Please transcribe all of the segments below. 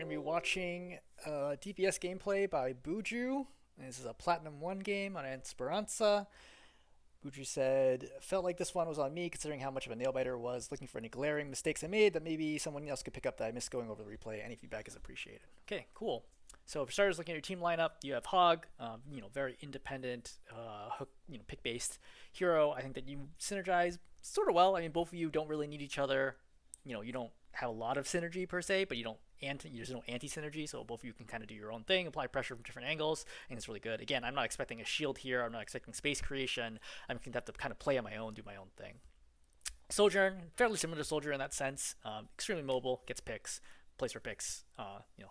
going to be watching DPS gameplay by Buju. This is a Platinum 1 game on Esperanca. Buju said, felt like this one was on me considering how much of a nail biter was, looking for any glaring mistakes I made that maybe someone else could pick up that I missed going over the replay. Any feedback is appreciated. Okay, cool. So for starters, looking at your team lineup, you have Hog, very independent, hook, pick-based hero. I think that you synergize sort of well. I mean, both of you don't really need each other. You don't have a lot of synergy per se, but there's no anti-synergy, so both of you can kind of do your own thing, apply pressure from different angles, and it's really good. Again, I'm not expecting a shield here. I'm not expecting space creation. I'm going to have to kind of play on my own, do my own thing. Sojourn, fairly similar to Soldier in that sense. Extremely mobile, gets picks, plays for picks.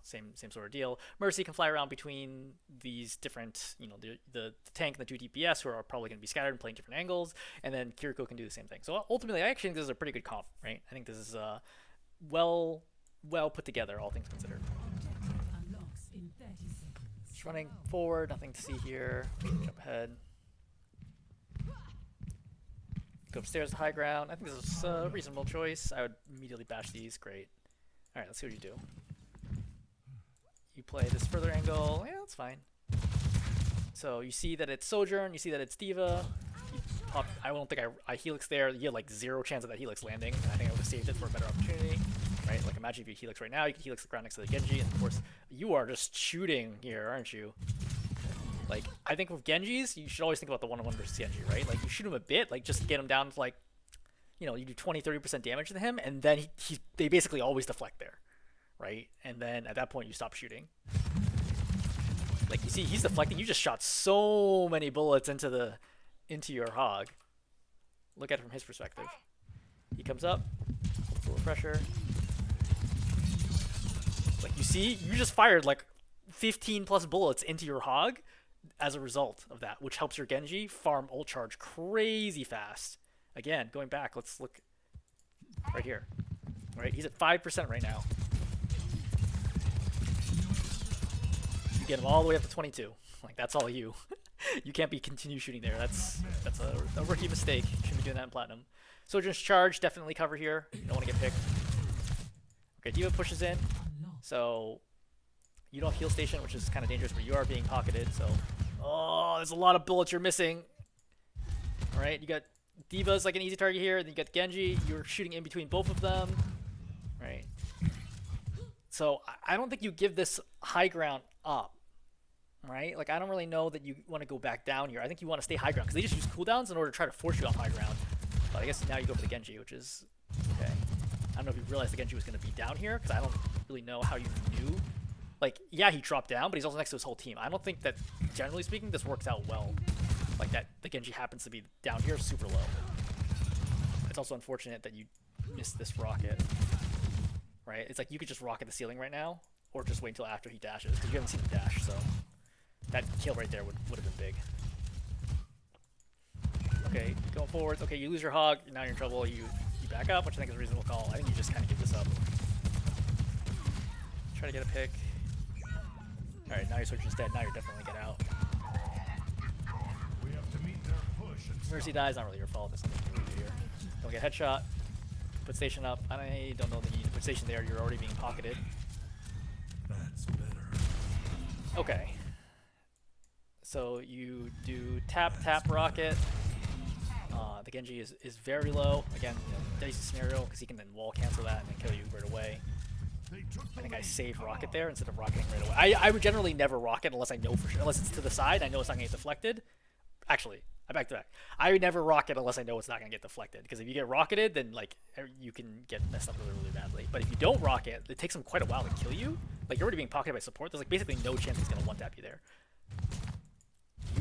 Same sort of deal. Mercy can fly around between these different, the tank and the 2 DPS who are probably going to be scattered and playing different angles, and then Kiriko can do the same thing. So ultimately, I actually think this is a pretty good comp, right? I think this is well put together, all things considered. Just running forward, nothing to see here. Jump ahead. Go upstairs to high ground. I think this is a reasonable choice. I would immediately bash these. Great. Alright, let's see what you do. You play this further angle. Yeah, that's fine. So you see that it's Sojourn. You see that it's D.Va. I don't think I Helix there. You had like 0 chance of that Helix landing. I think I would have saved it for a better opportunity. Right? Like imagine if you Helix right now, you can Helix the ground next to the Genji, and of course you are just shooting here, aren't you? Like I think with Genjis, you should always think about the 1-on-1 versus Genji, right? Like you shoot him a bit, like just to get him down to like, you do 20-30% damage to him, and then they basically always deflect there, right? And then at that point you stop shooting. Like you see, he's deflecting. You just shot so many bullets into your Hog. Look at it from his perspective. He comes up, puts a little pressure. Like you see, you just fired like 15 plus bullets into your Hog as a result of that, which helps your Genji farm ult charge crazy fast. Again, going back, let's look right here. Right, he's at 5% right now. You get him all the way up to 22. Like that's all you. You can't continue shooting there. That's a rookie mistake. You shouldn't be doing that in Platinum. Sojourn's charge, definitely cover here. You don't want to get picked. Okay, D.Va pushes in. So you don't have heal station, which is kind of dangerous, but you are being pocketed. So, there's a lot of bullets you're missing. All right, you got D.Va's like an easy target here, and then you got Genji. You're shooting in between both of them, right? So I don't think you give this high ground up, right? Like I don't really know that you want to go back down here. I think you want to stay high ground because they just use cooldowns in order to try to force you off high ground. But I guess now you go for the Genji, which is okay. I don't know if you realized the Genji was going to be down here because I don't really know how you knew. Like, yeah, he dropped down, but he's also next to his whole team. I don't think that, generally speaking, this works out well. Like that, the Genji happens to be down here super low. It's also unfortunate that you missed this rocket, right? It's like you could just rocket the ceiling right now, or just wait until after he dashes, because you haven't seen him dash, so that kill right there would have been big. Okay, going forward. Okay, you lose your Hog, now you're in trouble. You back up, which I think is a reasonable call. I think you just kind of give this up. Try to get a pick. Alright, now your Sojourn's dead. Now you're definitely get out. Mercy dies, not really your fault. There's nothing you can do here. Don't get headshot. Put station up. I don't know that you need to put station there. You're already being pocketed. That's better. Okay. So you do tap rocket. The Genji is very low. Again, dicey scenario because he can then wall cancel that and then kill you right away. I think I save rocket there instead of rocketing right away. I would generally never rocket unless I know for sure. Unless it's to the side, I know it's not going to get deflected. Actually, I back to back. I would never rocket unless I know it's not going to get deflected. Because if you get rocketed, then like you can get messed up really badly. But if you don't rocket, it takes him quite a while to kill you. Like you're already being pocketed by support. There's like basically no chance he's going to one-tap you there.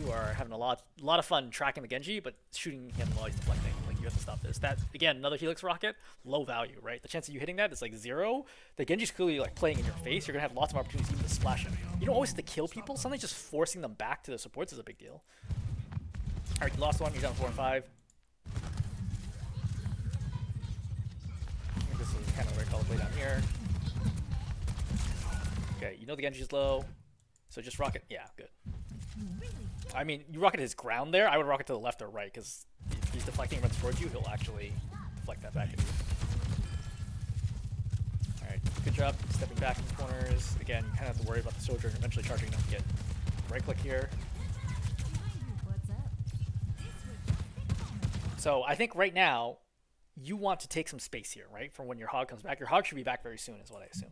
You are having a lot of fun tracking the Genji, but shooting him while he's deflecting. Like you have to stop this. That again, another Helix rocket, low value, right? The chance of you hitting that is like 0. The Genji's clearly like playing in your face. You're gonna have lots of opportunities even to splash him. You don't always have to kill people. Sometimes just forcing them back to the supports is a big deal. All right, you lost one. You're down 4 and 5. I think this is kind of where I call the play down here. Okay, you know the Genji's low, so just rocket. Yeah, good. I mean, you rocket his ground there. I would rocket to the left or right because if he's deflecting and runs towards you, he'll actually deflect that back at you. Alright, Good job stepping back in corners. Again, you kind of have to worry about the soldier and eventually charging enough to get right click here. So I think right now, you want to take some space here, right? For when your hog comes back. Your hog should be back very soon is what I assume.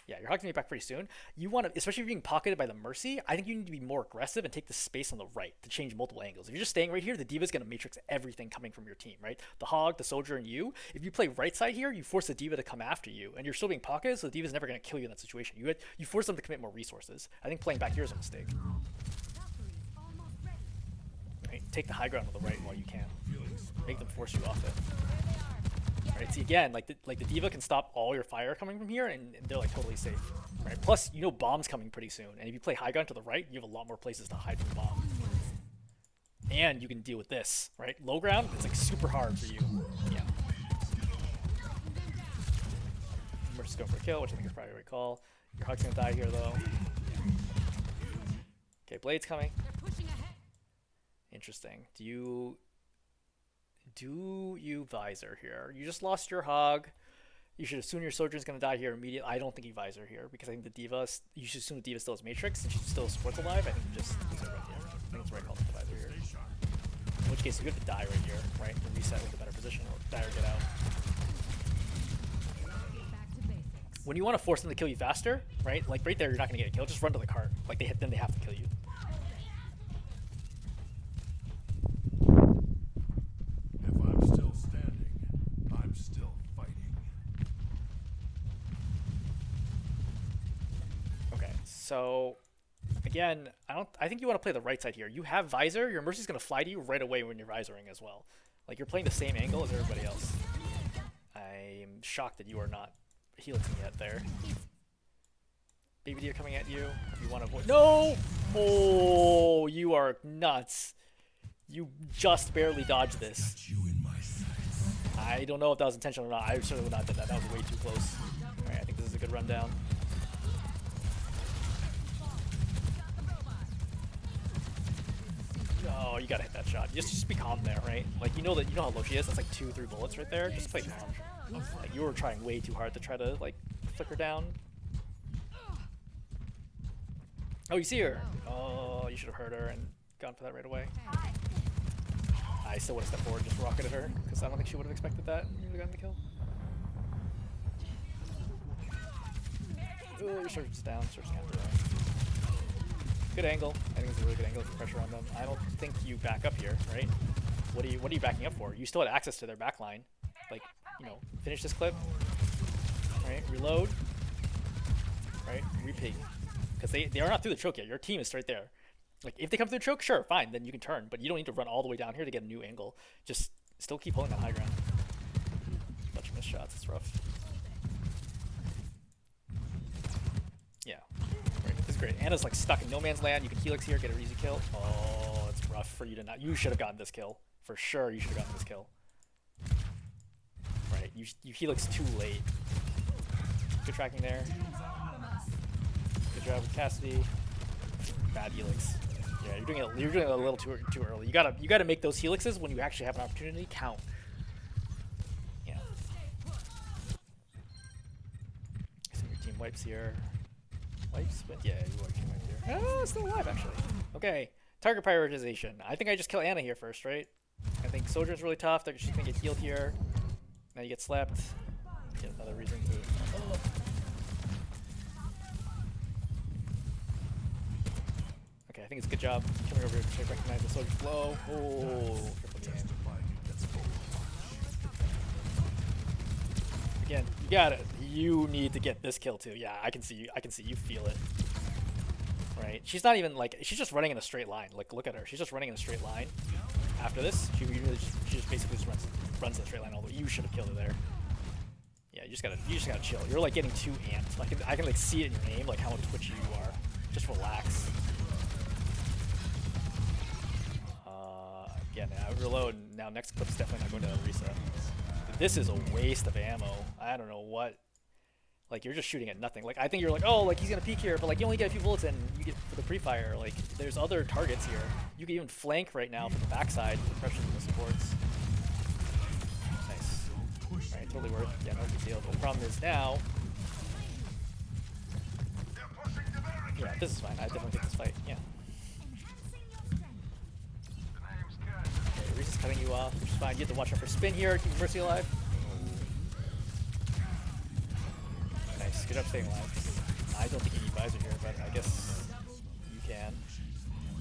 Yeah, your hog's gonna be back pretty soon. You want to, especially if you're being pocketed by the Mercy, I think you need to be more aggressive and take the space on the right to change multiple angles. If you're just staying right here, the D.Va's gonna matrix everything coming from your team, right? The hog, the soldier, and you. If you play right side here, you force the D.Va to come after you, and you're still being pocketed, so the D.Va's never gonna kill you in that situation. You force them to commit more resources. I think playing back here is a mistake. Right? Take the high ground on the right while you can. Make them force you off it. Right, see again, like the D.Va can stop all your fire coming from here, and they're like totally safe. Right. Plus, you know, bomb's coming pretty soon, and if you play high ground to the right, you have a lot more places to hide from the bomb. And you can deal with this, right? Low ground, it's like super hard for you. Yeah. We're just going for a kill, which I think is probably a right call. Your hog's gonna die here though. Okay, blade's coming. Interesting. Do you visor here? You just lost your hog. You should assume your soldier's gonna die here immediately. I don't think you visor here because I think the D.Va. You should assume the D.Va still has matrix and she's still sports alive. I think you just right here. I think it's right call to visor here. In which case you have to die right here, right? To reset with a better position or die or get out. When you want to force them to kill you faster, right? Like right there, you're not gonna get a kill. Just run to the cart. Like then they have to kill you. So, again, I think you want to play the right side here. You have visor. Your Mercy's going to fly to you right away when you're visoring as well. Like, you're playing the same angle as everybody else. I'm shocked that you are not helixing yet there. Baby deer coming at you. You want to avoid. No! Oh, you are nuts. You just barely dodged this. I don't know if that was intentional or not. I certainly would not have done that. That was way too close. Alright, I think this is a good rundown. Oh, you gotta hit that shot. Just be calm there, right? Like you know how low she is. That's like 2-3 bullets right there. Just play calm. Like you were trying way too hard to try to like flick her down. Oh, you see her? Oh, you should have heard her and gone for that right away. I still would have stepped forward, and just rocketed her because I don't think she would have expected that. You would have gotten the kill. Oh, your surgeon's down. Surgeon's counter down. Good angle. I think it's a really good angle for pressure on them. I don't think you back up here, right? What are you backing up for? You still had access to their back line. Like, you know, finish this clip. Right? Reload. Right? Repeat. Because they are not through the choke yet. Your team is right there. Like, if they come through the choke, sure, fine, then you can turn. But you don't need to run all the way down here to get a new angle. Just still keep holding that high ground. Bunch of missed shots. It's rough. Yeah. This is great. Anna's like stuck in no man's land. You can helix here, get an easy kill. Oh, it's rough for you to not. You should have gotten this kill. For sure, you should have gotten this kill. Right, you helix too late. Good tracking there. Good job with Cassidy. Bad helix. Yeah, you're doing it a little too early. You gotta make those helixes when you actually have an opportunity count. Yeah. Some of your team wipes here. Wipes, but yeah, you are team wipe here. Oh, it's still alive actually. Okay, target prioritization. I think I just kill Anna here first, right? I think Soldier's really tough. She's gonna get healed here. Now you get slept. Get another reason to. Oh. Okay, I think it's a good job coming over here to try to recognize the Soldier's blow. Oh, again, you got it. You need to get this kill too. Yeah, I can see you. I can see you feel it. Right? She's not even like she's just running in a straight line. Like look at her. She's just running in a straight line. After this, she just basically just runs in a straight line all the way. You should have killed her there. Yeah, you just gotta chill. You're like getting too amped. I can like see it in your name, like how twitchy you are. Just relax. Yeah, now reload. Now next clip's definitely not going to reset. This is a waste of ammo. I don't know what. Like you're just shooting at nothing. Like I think you're like, oh, like he's gonna peek here, but like you only get a few bullets and you get for the pre-fire. Like there's other targets here. You can even flank right now from the backside with pressures in the supports. Nice. Alright, totally worth. Yeah, no big deal. But the problem is now This is fine. I definitely take this fight. Yeah. Okay, Reese is cutting you off, which is fine. You have to watch out for spin here. Keep Mercy alive. Nice. Good job staying alive. I don't think you need visor here, but I guess you can.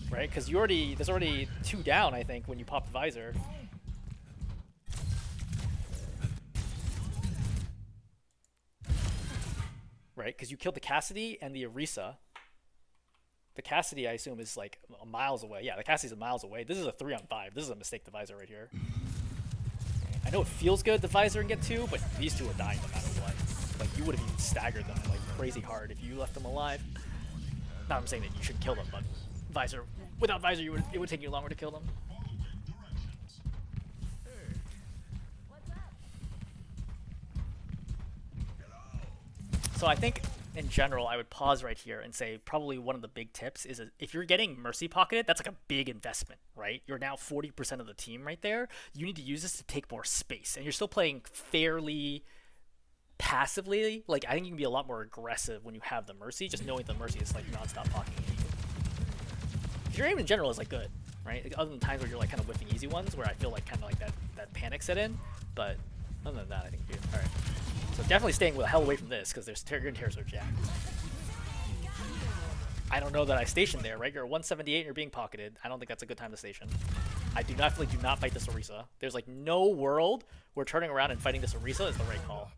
Right? Because there's already 2 down, I think, when you pop the visor. Right? Because you killed the Cassidy and the Orisa. The Cassidy, I assume, is like miles away. Yeah, the Cassidy's miles away. This is a 3-on-5. This is a mistake the visor right here. I know it feels good, the visor and get 2, but these 2 are dying no matter what. Like, you would have even staggered them like crazy hard if you left them alive. Not I'm saying that you should kill them, but visor, without visor, it would take you longer to kill them. So I think, in general, I would pause right here and say probably one of the big tips is if you're getting Mercy pocketed, that's like a big investment, right? You're now 40% of the team right there. You need to use this to take more space, and you're still playing fairly passively. Like, I think you can be a lot more aggressive when you have the Mercy, just knowing the Mercy is like non-stop pocketing you. Your aim in general is like good, right? Like, other than times where you're like kind of whipping easy ones, where I feel like kind of like that panic set in, but other than that, I think you're good. All right. So definitely staying the hell away from this, because there's you're in Terror Surge Jack. I don't know that I stationed there, right? You're at 178 and you're being pocketed. I don't think that's a good time to station. I do not fight this Orisa. There's like no world where turning around and fighting this Orisa is the right call.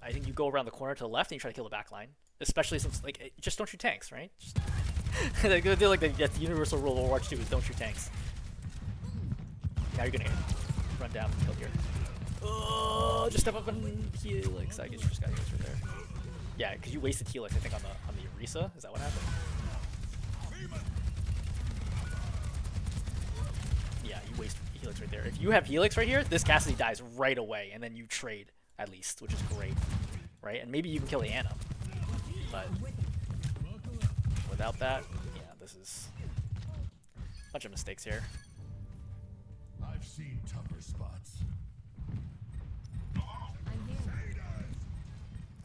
I think you go around the corner to the left and you try to kill the back line. Especially since, like, just don't shoot tanks, right? Just they're gonna do like the universal rule of Overwatch 2 is don't shoot tanks. Now you're gonna run down and kill here. Oh, just step up and Helix. I guess you just got Helix right there. Yeah, because you wasted Helix, I think, on the Orisa. Is that what happened? Yeah, you waste Helix right there. If you have Helix right here, this Cassidy dies right away, and then you trade at least, which is great, right? And maybe you can kill the Ana, but without that, yeah, this is a bunch of mistakes here. I've seen tougher spots.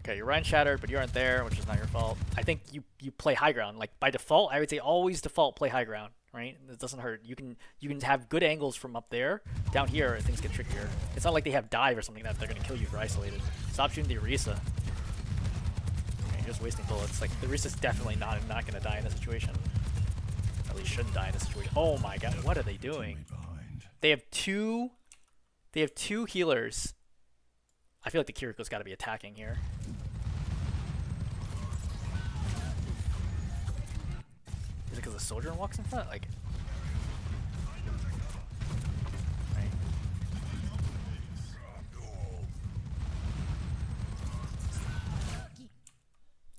Okay, your Ryan shattered, but you aren't there, which is not your fault. I think you play high ground. Like, by default, I would say always default play high ground, right? It doesn't hurt. You can have good angles from up there. Down here, things get trickier. It's not like they have dive or something that they're going to kill you for isolated. Stop shooting the Orisa. Okay, you're just wasting bullets. Like, the Orisa's definitely not going to die in this situation. At least shouldn't die in this situation. Oh my god, what are they doing? They have two healers. I feel like the Kiriko's got to be attacking here. Is it because the soldier walks in front? Like, right.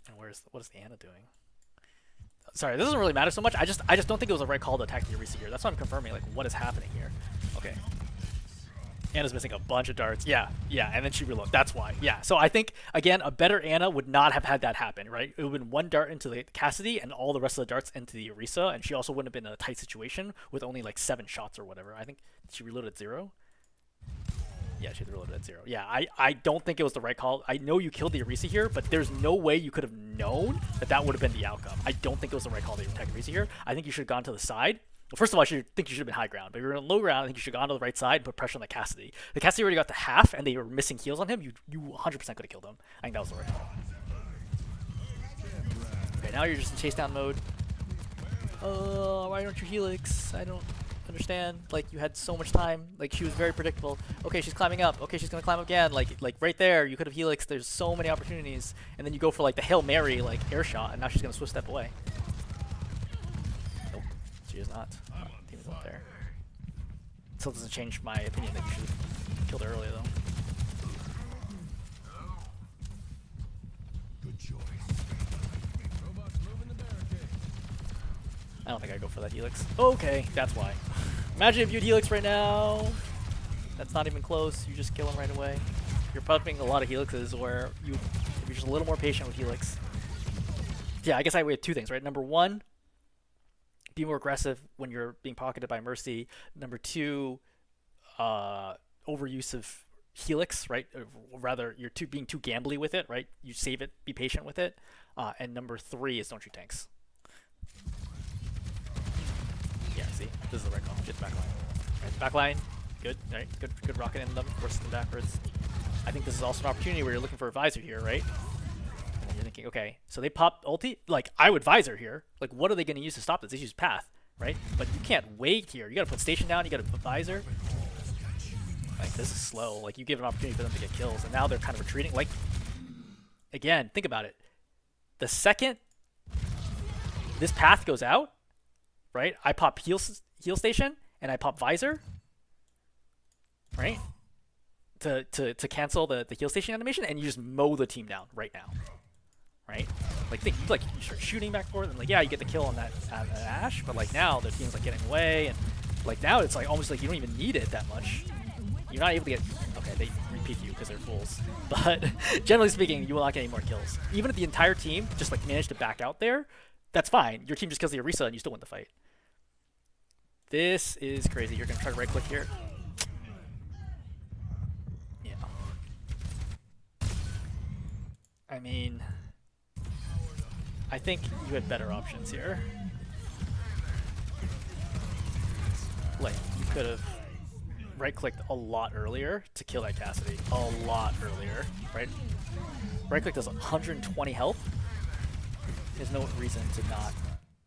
And what is the Ana doing? Sorry, this doesn't really matter so much. I just don't think it was the right call to attack the Orisa here. That's why I'm confirming like what is happening here. Okay. Ana's missing a bunch of darts. Yeah, and then she reloads. That's why. Yeah, so I think, again, a better Ana would not have had that happen, right? It would have been one dart into the Cassidy and all the rest of the darts into the Orisa, and she also wouldn't have been in a tight situation with only like 7 shots or whatever. I think she reloaded at 0. Yeah, she reloaded at 0. Yeah, I don't think it was the right call. I know you killed the Orisa here, but there's no way you could have known that would have been the outcome. I don't think it was the right call to attack Orisa here. I think you should have gone to the side. Well, first of all, I think you should have been high ground. But if you're in low ground, I think you should have gone to the right side and put pressure on the Cassidy. The Cassidy already got to half, and they were missing heals on him. You 100% could have killed him. I think that was the right call. Okay, now you're just in chase down mode. Why don't you Helix? I don't understand. Like, you had so much time. Like, she was very predictable. Okay, she's climbing up. Okay, she's gonna climb up again. Like right there, you could have Helix. There's so many opportunities. And then you go for like the Hail Mary like air shot, and now she's gonna swift step away. She is not. Team is up there. Still doesn't change my opinion that you should have killed her earlier, though. Good choice. I don't think I'd go for that Helix. Okay, that's why. Imagine if you had Helix right now. That's not even close. You just kill him right away. You're pumping a lot of Helixes where if you're just a little more patient with Helix. Yeah, I guess we have 2 things, right? Number 1, be more aggressive when you're being pocketed by Mercy. Number 2, overuse of Helix, right? Or rather, you're being too gambly with it, right? You save it, be patient with it. And number 3 is don't shoot tanks. Yeah, see, this is the right call. Get the back line. Right, back line, good. Right, good rocket in them, force them backwards. I think this is also an opportunity where you're looking for a visor here, right? And you're thinking, okay, so they pop ulti. Like, I would visor here. Like, what are they going to use to stop this? They use path, right? But you can't wait here. You got to put station down. You got to put visor. Like, this is slow. Like, you give an opportunity for them to get kills, and now they're kind of retreating. Like, again, think about it. The second this path goes out, right? I pop heal station and I pop visor, right? To cancel the heal station animation, and you just mow the team down right now, right? Like you start shooting back and forth, and like yeah, you get the kill on that Ashe, but like now the team's like getting away, and like now it's like almost like you don't even need it that much. You're not able to get okay. They repeat you because they're fools, but generally speaking, you will not get any more kills. Even if the entire team just like managed to back out there, that's fine. Your team just kills the Orisa and you still win the fight. This is crazy. You're gonna try to right click here. Yeah. I mean, I think you had better options here. Like, you could have right-clicked a lot earlier to kill that Cassidy. A lot earlier, right? Right-click does 120 health. There's no reason to not,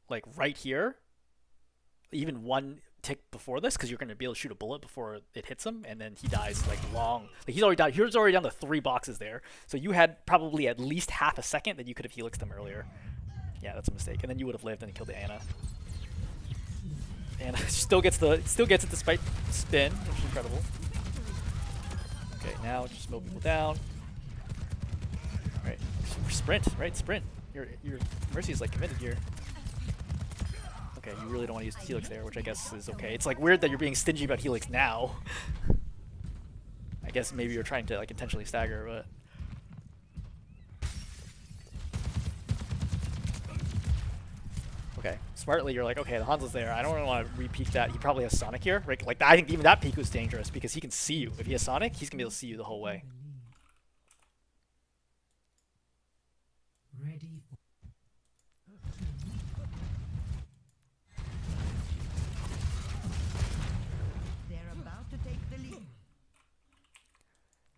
like, right here, even one tick before this, because you're going to be able to shoot a bullet before it hits him, and then he dies, like, long. Like, he's already down to 3 boxes there. So you had probably at least half a second that you could have helixed him earlier. Yeah, that's a mistake. And then you would have lived and killed the Ana. And still gets it despite spin, which is incredible. Okay, now just mow people down. Right, sprint, right? Sprint. Your Mercy is like committed here. Okay, you really don't want to use Helix there, which I guess is okay. It's like weird that you're being stingy about Helix now. I guess maybe you're trying to like intentionally stagger, but. Okay, smartly you're like, okay, the Hanzo's there. I don't really want to re-peek that. He probably has Sonic here, right? Like I think even that peek was dangerous because he can see you. If he has Sonic, he's gonna be able to see you the whole way. Ready for they're about to take the lead.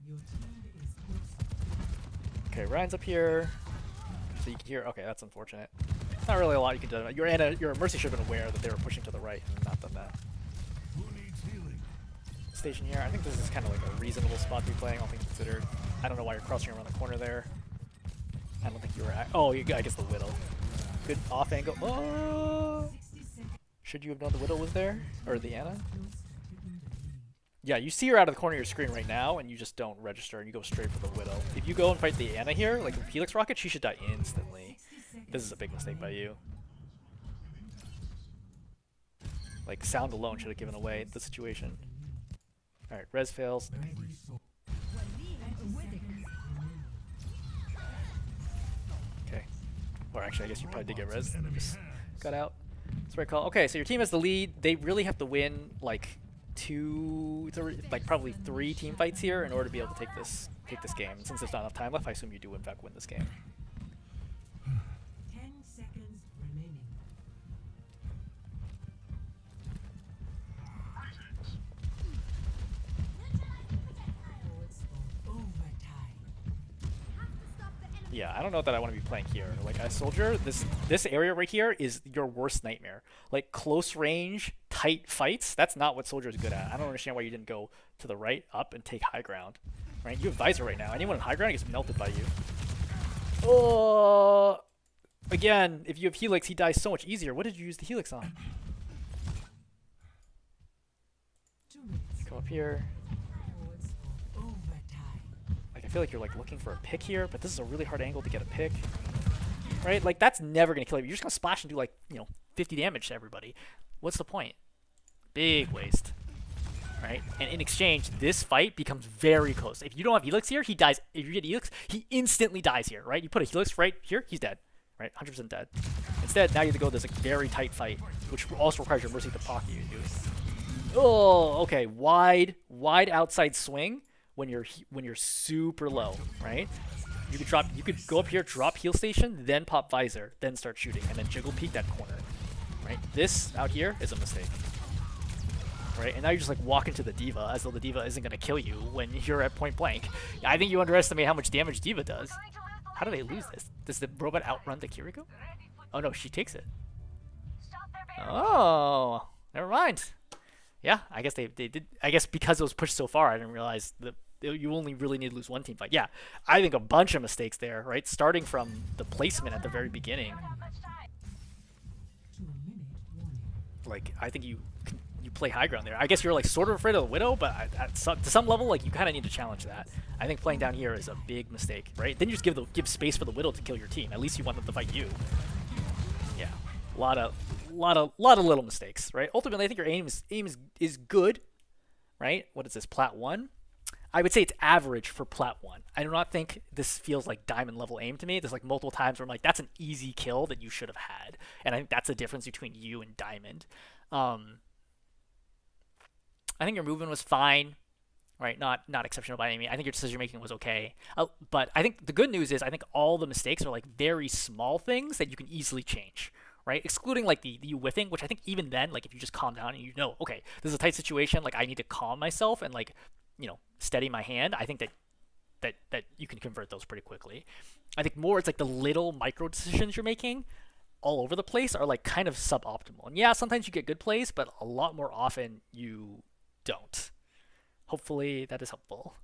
Your team is close. Okay, Ryan's up here, so you can hear. Okay, that's unfortunate. Not really a lot you can do. Your Mercy should have been aware that they were pushing to the right and not done that. Who needs healing? Station here. I think this is kind of like a reasonable spot to be playing, all things considered. I don't know why you're crossing around the corner there. I don't think you were oh, I guess the Widow. Good off angle. Oh! Should you have known the Widow was there? Or the Ana? Yeah, you see her out of the corner of your screen right now, and you just don't register, and you go straight for the Widow. If you go and fight the Ana here, like with Helix Rocket, she should die instantly. This is a big mistake by you. Like, sound alone should have given away the situation. Alright, res fails. Okay. Or actually, I guess you probably did get res. Just got out. That's what I call. Okay, so your team has the lead. They really have to win, like, probably 3 team fights here in order to be able to take this game. And since there's not enough time left, I assume you do in fact win this game. 10 seconds remaining. Forwards for overtime. Yeah, I don't know that I want to be playing here. Like, as Soldier, this area right here is your worst nightmare. Like, close range, tight fights, that's not what Soldier is good at. I don't understand why you didn't go to the right, up, and take high ground. Right? You have Visor right now. Anyone in high ground gets melted by you. Oh! Again, if you have Helix, he dies so much easier. What did you use the Helix on? 2 minutes. Come up here. Forwards for overtime. Like, I feel like you're like looking for a pick here, but this is a really hard angle to get a pick. Right? Like, that's never gonna kill you. You're just gonna splash and do like, 50 damage to everybody. What's the point? Big waste. Right? And in exchange, this fight becomes very close. If you don't have Helix here, he dies. If you get Helix, he instantly dies here, right? You put a Helix right here, he's dead. Right? 100% dead. Instead, now you have to go this like, very tight fight, which also requires your Mercy to pocket you, dude. Oh, okay. Wide outside swing when you're super low, right? You could go up here, drop heal station, then pop visor, then start shooting, and then jiggle peek that corner, right? This out here is a mistake, right? And now you're just like walking to the diva as though the diva isn't gonna kill you when you're at point blank. I think you underestimate how much damage diva does. How do they lose this? Does the robot outrun the Kiriko? Oh no, she takes it. Oh, never mind. Yeah, I guess they did. I guess because it was pushed so far, I didn't realize that you only really need to lose one team fight. Yeah, I think a bunch of mistakes there, right? Starting from the placement at the very beginning. 2 minute warning. Like, I think you play high ground there. I guess you're like sort of afraid of the Widow, but to some level, like you kind of need to challenge that. I think playing down here is a big mistake, right? Then you just give space for the Widow to kill your team. At least you want them to fight you. Yeah, a lot of little mistakes, right? Ultimately, I think your aim is good, right? What is this, Plat 1? I would say it's average for Plat 1. I do not think this feels like diamond level aim to me. There's like multiple times where I'm like, that's an easy kill that you should have had. And I think that's the difference between you and diamond. I think your movement was fine, right? Not exceptional by any means. I think your decision making was okay. But I think the good news is I think all the mistakes are like very small things that you can easily change, right? Excluding like the whiffing, which I think even then, like if you just calm down and you know, okay, this is a tight situation, like I need to calm myself and like, you know, steady my hand. I think that you can convert those pretty quickly. I think more it's like the little micro decisions you're making all over the place are like kind of suboptimal. And yeah, sometimes you get good plays, but a lot more often you don't. Hopefully that is helpful.